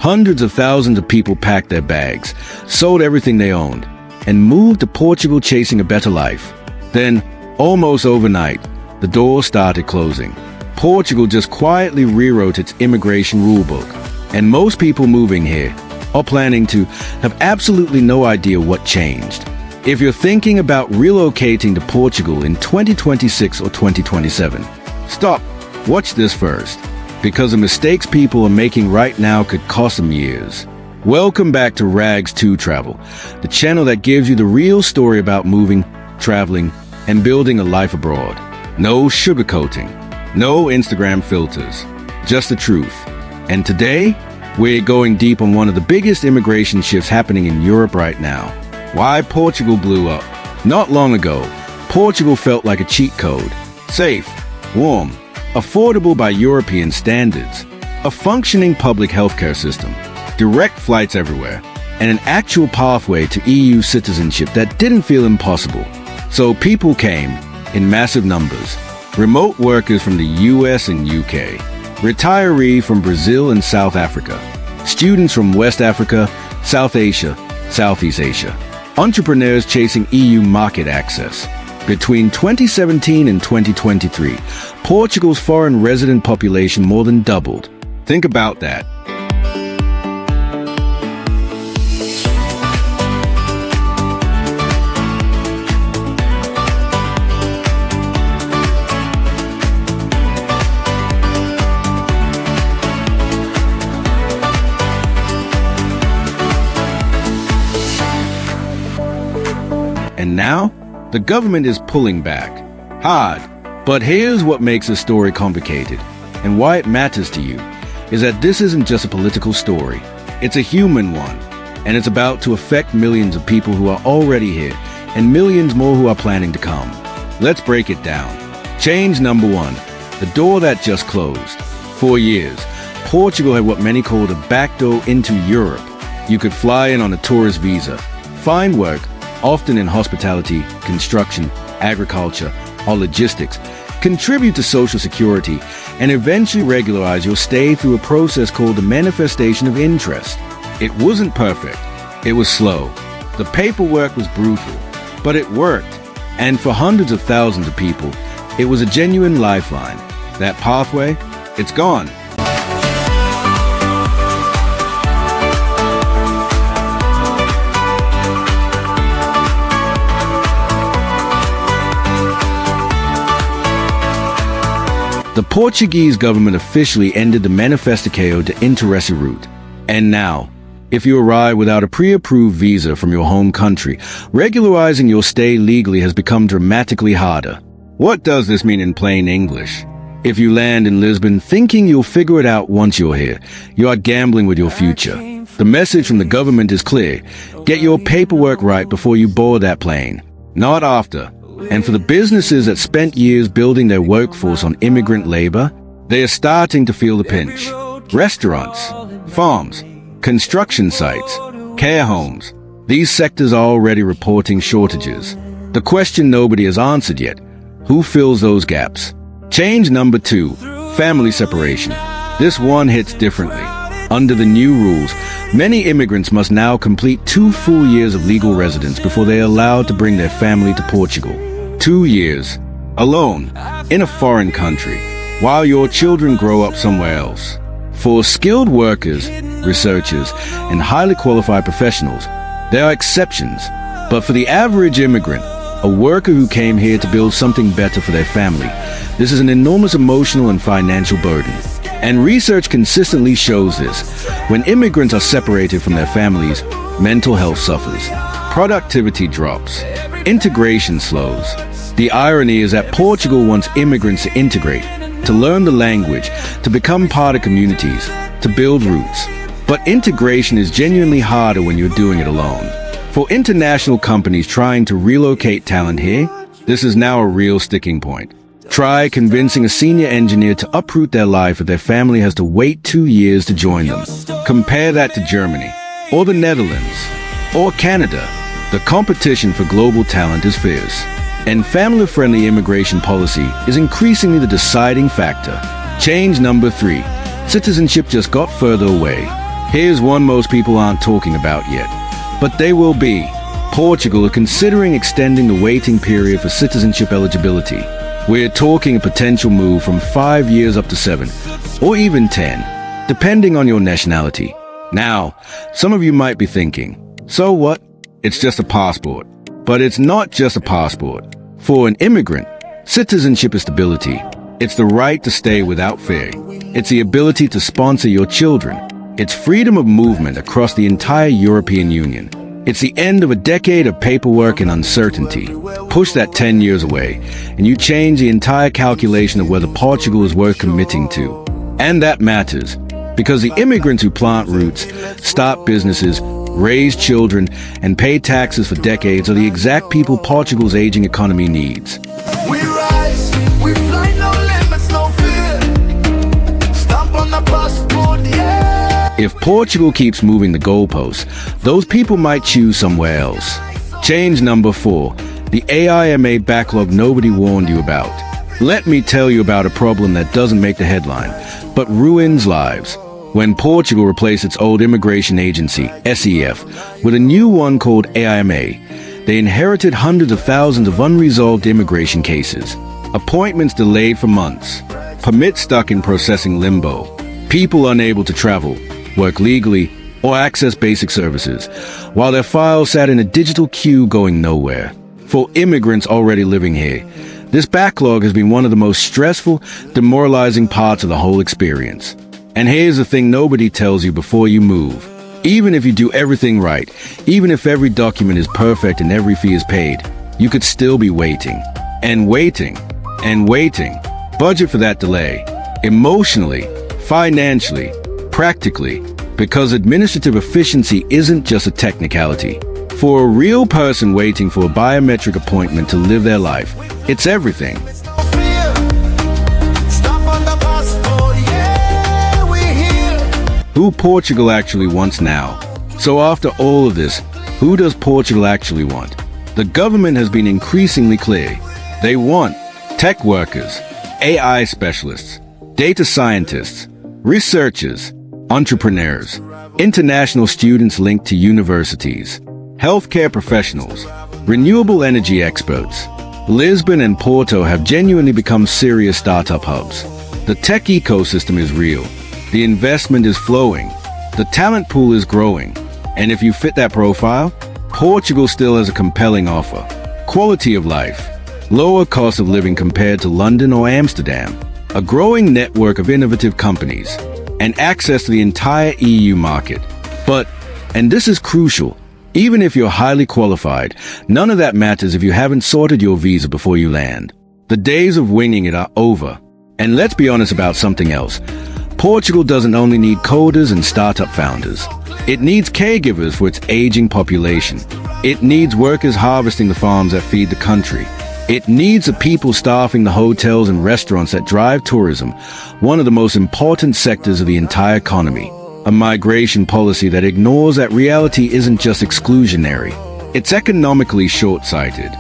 Hundreds of thousands of people packed their bags, sold everything they owned, and moved to Portugal chasing a better life. Then, almost overnight, the doors started closing. Portugal just quietly rewrote its immigration rulebook, and most people moving here are planning to have absolutely no idea what changed. If you're thinking about relocating to Portugal in 2026 or 2027, stop, watch this first, because the mistakes people are making right now could cost them years. Welcome back to Rags to Travel, the channel that gives you the real story about moving, traveling, and building a life abroad. No sugarcoating, no Instagram filters, just the truth. And today, we're going deep on one of the biggest immigration shifts happening in Europe right now. Why Portugal blew up. Not long ago, Portugal felt like a cheat code. Safe, warm, affordable by European standards, a functioning public healthcare system, direct flights everywhere, and an actual pathway to EU citizenship that didn't feel impossible. So people came in massive numbers. Remote workers from the US and UK, retiree from Brazil and South Africa, students from West Africa, South Asia, Southeast Asia, entrepreneurs chasing EU market access. Between 2017 and 2023, Portugal's foreign resident population more than doubled. Think about that. And now, the government is pulling back. Hard. But here's what makes the story complicated, and why it matters to you, is that this isn't just a political story. It's a human one, and it's about to affect millions of people who are already here, and millions more who are planning to come. Let's break it down. Change number one, the door that just closed. For years, Portugal had what many called a backdoor into Europe. You could fly in on a tourist visa, find work, often in hospitality, construction, agriculture, or logistics, contribute to social security, and eventually regularize your stay through a process called the Manifestation of Interest. It wasn't perfect. It was slow. The paperwork was brutal, but it worked. And for hundreds of thousands of people, it was a genuine lifeline. That pathway, it's gone. The Portuguese government officially ended the Manifestação de Interesse route. And now, if you arrive without a pre-approved visa from your home country, regularizing your stay legally has become dramatically harder. What does this mean in plain English? If you land in Lisbon thinking you'll figure it out once you're here, you are gambling with your future. The message from the government is clear. Get your paperwork right before you board that plane, not after. And for the businesses that spent years building their workforce on immigrant labor, they are starting to feel the pinch. Restaurants, farms, construction sites, care homes, these sectors are already reporting shortages. The question nobody has answered yet, who fills those gaps? Change number two, family separation. This one hits differently. Under the new rules, many immigrants must now complete 2 full years of legal residence before they are allowed to bring their family to Portugal. 2 years, alone, in a foreign country, while your children grow up somewhere else. For skilled workers, researchers, and highly qualified professionals, there are exceptions. But for the average immigrant, a worker who came here to build something better for their family, this is an enormous emotional and financial burden. And research consistently shows this. When immigrants are separated from their families, mental health suffers, productivity drops, integration slows. The irony is that Portugal wants immigrants to integrate, to learn the language, to become part of communities, to build roots. But integration is genuinely harder when you're doing it alone. For international companies trying to relocate talent here, this is now a real sticking point. Try convincing a senior engineer to uproot their life if their family has to wait 2 years to join them. Compare that to Germany, or the Netherlands, or Canada. The competition for global talent is fierce, and family-friendly immigration policy is increasingly the deciding factor. Change number 3. Citizenship just got further away. Here's one most people aren't talking about yet, but they will be. Portugal are considering extending the waiting period for citizenship eligibility. We're talking a potential move from 5 years up to 7, or even 10, depending on your nationality. Now, some of you might be thinking, so what? It's just a passport. But it's not just a passport. For an immigrant, citizenship is stability. It's the right to stay without fear. It's the ability to sponsor your children. It's freedom of movement across the entire European Union. It's the end of a decade of paperwork and uncertainty. Push that 10 years away, and you change the entire calculation of whether Portugal is worth committing to. And that matters, because the immigrants who plant roots, start businesses, raise children, and pay taxes for decades are the exact people Portugal's aging economy needs. We rise, we fly, no limits, no fear. Stamp on the passport, yeah. If Portugal keeps moving the goalposts, those people might choose somewhere else. Change number 4, the AIMA backlog nobody warned you about. Let me tell you about a problem that doesn't make the headline, but ruins lives. When Portugal replaced its old immigration agency, SEF, with a new one called AIMA, they inherited hundreds of thousands of unresolved immigration cases, appointments delayed for months, permits stuck in processing limbo, people unable to travel, work legally, or access basic services, while their files sat in a digital queue going nowhere. For immigrants already living here, this backlog has been one of the most stressful, demoralizing parts of the whole experience. And here's the thing nobody tells you before you move. Even if you do everything right, even if every document is perfect and every fee is paid, you could still be waiting. And waiting. And waiting. Budget for that delay. Emotionally, financially, practically. Because administrative efficiency isn't just a technicality. For a real person waiting for a biometric appointment to live their life, it's everything. Who Portugal actually wants now. So after all of this, who does Portugal actually want? The government has been increasingly clear. They want tech workers, AI specialists, data scientists, researchers, entrepreneurs, international students linked to universities, healthcare professionals, renewable energy experts. Lisbon and Porto have genuinely become serious startup hubs. The tech ecosystem is real. The investment is flowing. The talent pool is growing. And if you fit that profile, Portugal still has a compelling offer. Quality of life, lower cost of living compared to London or Amsterdam, a growing network of innovative companies, and access to the entire EU market. But, and this is crucial, even if you're highly qualified, none of that matters if you haven't sorted your visa before you land. The days of winging it are over. And let's be honest about something else. Portugal doesn't only need coders and startup founders. It needs caregivers for its aging population. It needs workers harvesting the farms that feed the country. It needs the people staffing the hotels and restaurants that drive tourism, one of the most important sectors of the entire economy. A migration policy that ignores that reality isn't just exclusionary. It's economically short-sighted.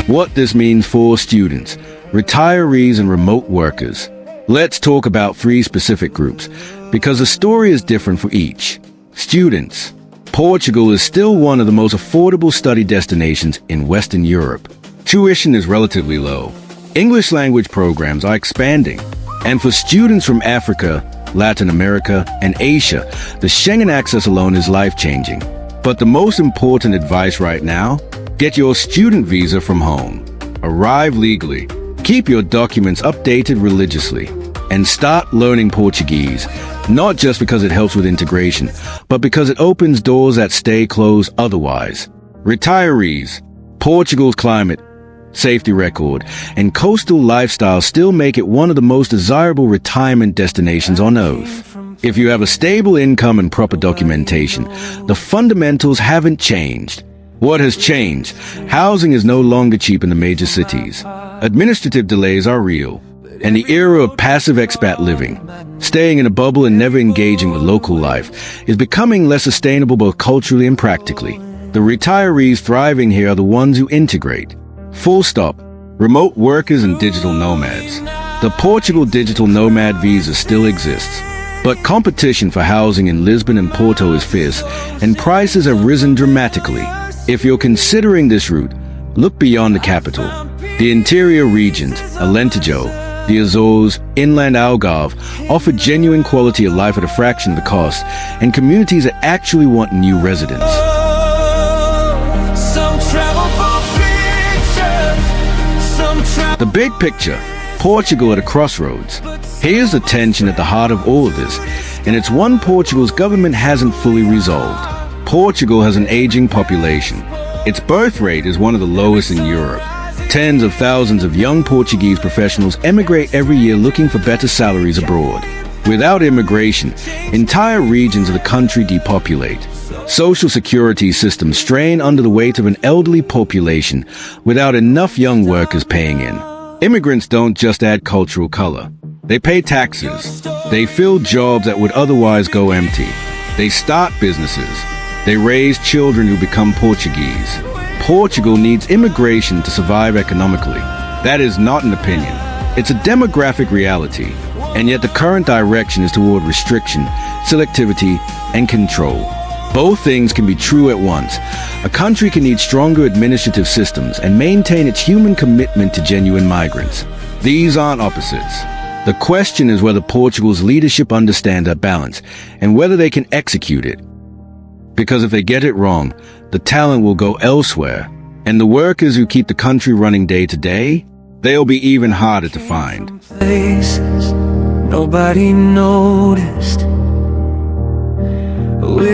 What this means for students, retirees and remote workers. Let's talk about 3 specific groups, because the story is different for each. Students. Portugal is still one of the most affordable study destinations in Western Europe. Tuition is relatively low. English language programs are expanding. And for students from Africa, Latin America, and Asia, the Schengen access alone is life-changing. But the most important advice right now, get your student visa from home. Arrive legally. Keep your documents updated religiously. And start learning Portuguese, not just because it helps with integration, but because it opens doors that stay closed otherwise. Retirees. Portugal's climate, safety record, and coastal lifestyle still make it one of the most desirable retirement destinations on Earth. If you have a stable income and proper documentation, the fundamentals haven't changed. What has changed? Housing is no longer cheap in the major cities. Administrative delays are real. And the era of passive expat living, staying in a bubble and never engaging with local life, is becoming less sustainable both culturally and practically. The retirees thriving here are the ones who integrate. Full stop. Remote workers and digital nomads. The Portugal digital nomad visa still exists, but competition for housing in Lisbon and Porto is fierce, and prices have risen dramatically. If you're considering this route, look beyond the capital. The interior regions, Alentejo, the Azores, inland Algarve, offer genuine quality of life at a fraction of the cost, and communities that actually want new residents. The big picture, Portugal at a crossroads. Here's the tension at the heart of all of this, and it's one Portugal's government hasn't fully resolved. Portugal has an aging population. Its birth rate is one of the lowest in Europe. Tens of thousands of young Portuguese professionals emigrate every year looking for better salaries abroad. Without immigration, entire regions of the country depopulate. Social security systems strain under the weight of an elderly population without enough young workers paying in. Immigrants don't just add cultural color. They pay taxes. They fill jobs that would otherwise go empty. They start businesses. They raise children who become Portuguese. Portugal needs immigration to survive economically. That is not an opinion. It's a demographic reality. And yet the current direction is toward restriction, selectivity, and control. Both things can be true at once. A country can need stronger administrative systems and maintain its human commitment to genuine migrants. These aren't opposites. The question is whether Portugal's leadership understands that balance and whether they can execute it. Because if they get it wrong, the talent will go elsewhere, and the workers who keep the country running day to day, they'll be even harder to find. Places nobody noticed.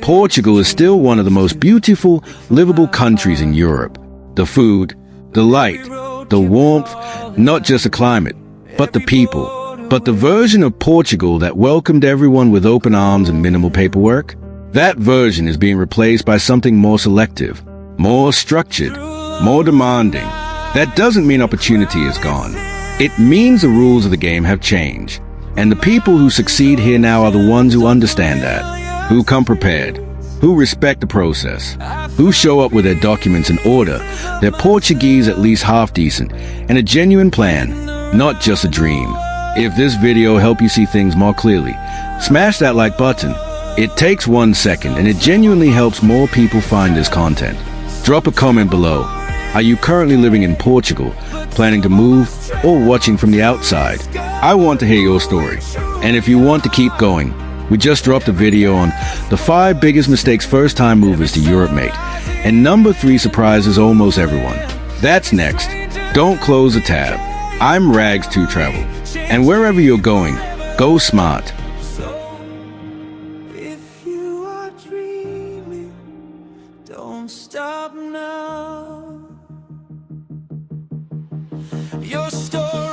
Portugal is still one of the most beautiful, livable countries in Europe. The food, the light, the warmth, not just the climate, but the people. But the version of Portugal that welcomed everyone with open arms and minimal paperwork, that version is being replaced by something more selective, more structured, more demanding. That doesn't mean opportunity is gone. It means the rules of the game have changed. And the people who succeed here now are the ones who understand that, who come prepared, who respect the process, who show up with their documents in order, their Portuguese at least half decent, and a genuine plan, not just a dream. If this video helped you see things more clearly, smash that like button. It takes 1 second and it genuinely helps more people find this content. Drop a comment below. Are you currently living in Portugal, planning to move, or watching from the outside? I want to hear your story. And if you want to keep going, we just dropped a video on the 5 biggest mistakes first-time movers to Europe make, and number 3 surprises almost everyone. That's next. Don't close the tab. I'm Rags2Travel, and wherever you're going, go smart. If you are dreaming, don't stop now. Your story